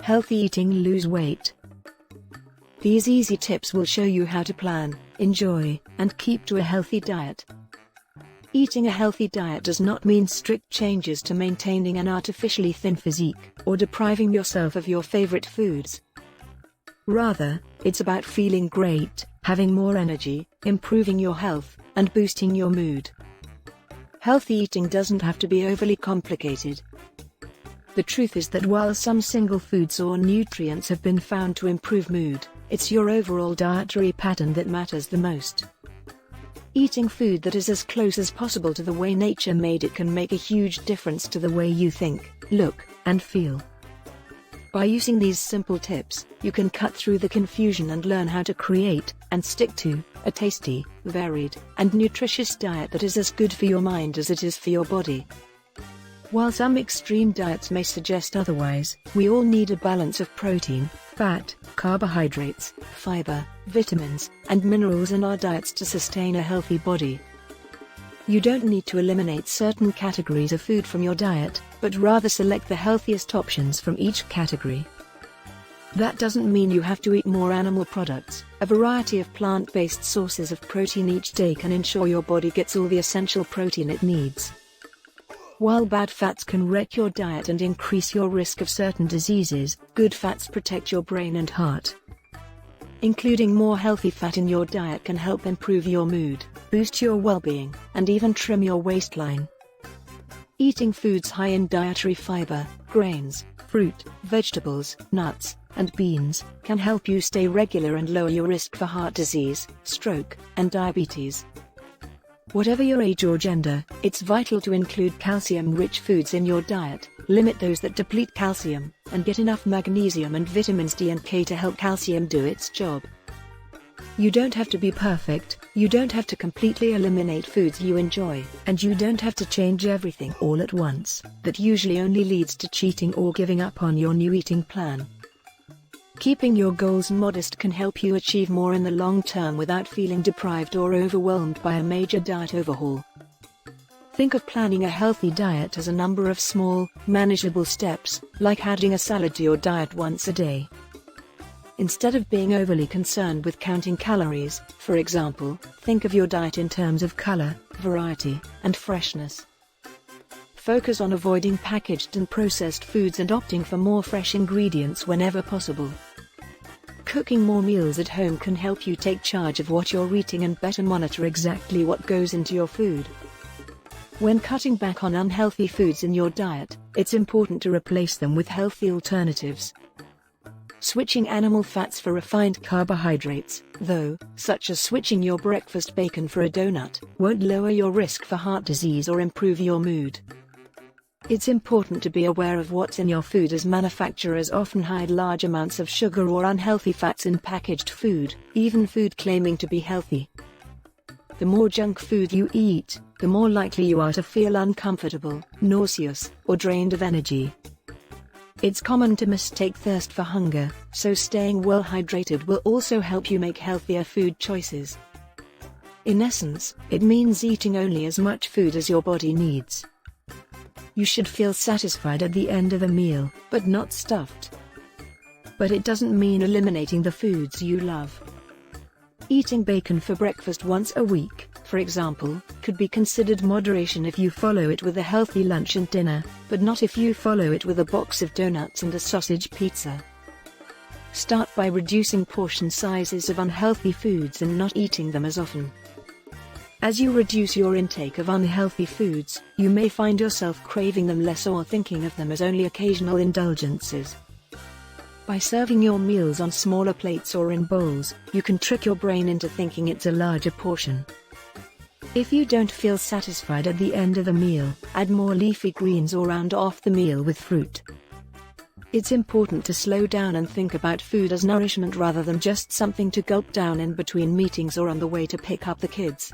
Healthy eating, lose weight. These easy tips will show you how to plan, enjoy, and keep to a healthy diet. Eating a healthy diet does not mean strict changes to maintaining an artificially thin physique, or depriving yourself of your favorite foods. Rather, it's about feeling great, having more energy, improving your health, and boosting your mood. Healthy eating doesn't have to be overly complicated. The truth is that while some single foods or nutrients have been found to improve mood, it's your overall dietary pattern that matters the most. Eating food that is as close as possible to the way nature made it can make a huge difference to the way you think, look, and feel. By using these simple tips, you can cut through the confusion and learn how to create, and stick to, a tasty, varied, and nutritious diet that is as good for your mind as it is for your body. While some extreme diets may suggest otherwise, we all need a balance of protein, fat, carbohydrates, fiber, vitamins, and minerals in our diets to sustain a healthy body. You don't need to eliminate certain categories of food from your diet, but rather select the healthiest options from each category. That doesn't mean you have to eat more animal products. A variety of plant-based sources of protein each day can ensure your body gets all the essential protein it needs. While bad fats can wreck your diet and increase your risk of certain diseases, good fats protect your brain and heart. Including more healthy fat in your diet can help improve your mood, boost your well-being, and even trim your waistline. Eating foods high in dietary fiber, grains, fruit, vegetables, nuts, and beans can help you stay regular and lower your risk for heart disease, stroke, and diabetes. Whatever your age or gender, it's vital to include calcium-rich foods in your diet, limit those that deplete calcium, and get enough magnesium and vitamins D and K to help calcium do its job. You don't have to be perfect, you don't have to completely eliminate foods you enjoy, and you don't have to change everything all at once. That usually only leads to cheating or giving up on your new eating plan. Keeping your goals modest can help you achieve more in the long term without feeling deprived or overwhelmed by a major diet overhaul. Think of planning a healthy diet as a number of small, manageable steps, like adding a salad to your diet once a day. Instead of being overly concerned with counting calories, for example, think of your diet in terms of color, variety, and freshness. Focus on avoiding packaged and processed foods and opting for more fresh ingredients whenever possible. Cooking more meals at home can help you take charge of what you're eating and better monitor exactly what goes into your food. When cutting back on unhealthy foods in your diet, it's important to replace them with healthy alternatives. Switching animal fats for refined carbohydrates, though, such as switching your breakfast bacon for a donut, won't lower your risk for heart disease or improve your mood. It's important to be aware of what's in your food, as manufacturers often hide large amounts of sugar or unhealthy fats in packaged food, even food claiming to be healthy. The more junk food you eat, the more likely you are to feel uncomfortable, nauseous, or drained of energy. It's common to mistake thirst for hunger, so staying well hydrated will also help you make healthier food choices. In essence, it means eating only as much food as your body needs. You should feel satisfied at the end of a meal, but not stuffed. But it doesn't mean eliminating the foods you love. Eating bacon for breakfast once a week, for example, could be considered moderation if you follow it with a healthy lunch and dinner, but not if you follow it with a box of donuts and a sausage pizza. Start by reducing portion sizes of unhealthy foods and not eating them as often. As you reduce your intake of unhealthy foods, you may find yourself craving them less or thinking of them as only occasional indulgences. By serving your meals on smaller plates or in bowls, you can trick your brain into thinking it's a larger portion. If you don't feel satisfied at the end of a meal, add more leafy greens or round off the meal with fruit. It's important to slow down and think about food as nourishment rather than just something to gulp down in between meetings or on the way to pick up the kids.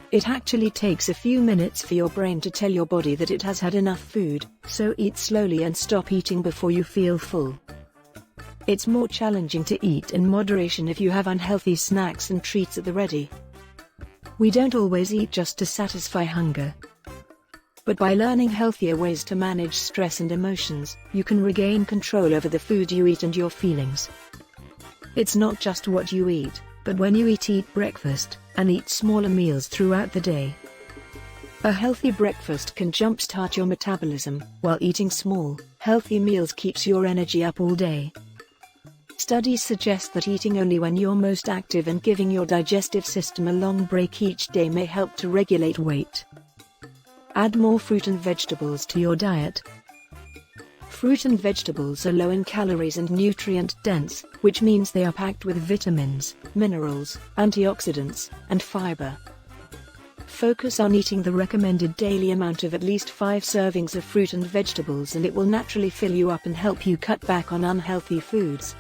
It actually takes a few minutes for your brain to tell your body that it has had enough food, so eat slowly and stop eating before you feel full. It's more challenging to eat in moderation if you have unhealthy snacks and treats at the ready. We don't always eat just to satisfy hunger. But by learning healthier ways to manage stress and emotions, you can regain control over the food you eat and your feelings. It's not just what you eat, but when you eat breakfast, and eat smaller meals throughout the day. A healthy breakfast can jumpstart your metabolism, while eating small, healthy meals keeps your energy up all day. Studies suggest that eating only when you're most active and giving your digestive system a long break each day may help to regulate weight. Add more fruit and vegetables to your diet. Fruit and vegetables are low in calories and nutrient-dense, which means they are packed with vitamins, minerals, antioxidants, and fiber. Focus on eating the recommended daily amount of at least 5 servings of fruit and vegetables, and it will naturally fill you up and help you cut back on unhealthy foods.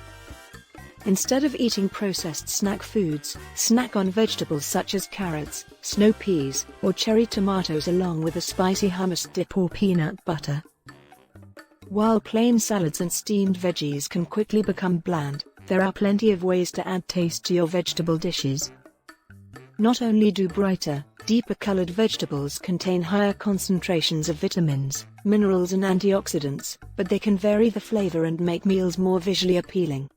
Instead of eating processed snack foods, snack on vegetables such as carrots, snow peas, or cherry tomatoes along with a spicy hummus dip or peanut butter. While plain salads and steamed veggies can quickly become bland, there are plenty of ways to add taste to your vegetable dishes. Not only do brighter, deeper-colored vegetables contain higher concentrations of vitamins, minerals and antioxidants, but they can vary the flavor and make meals more visually appealing.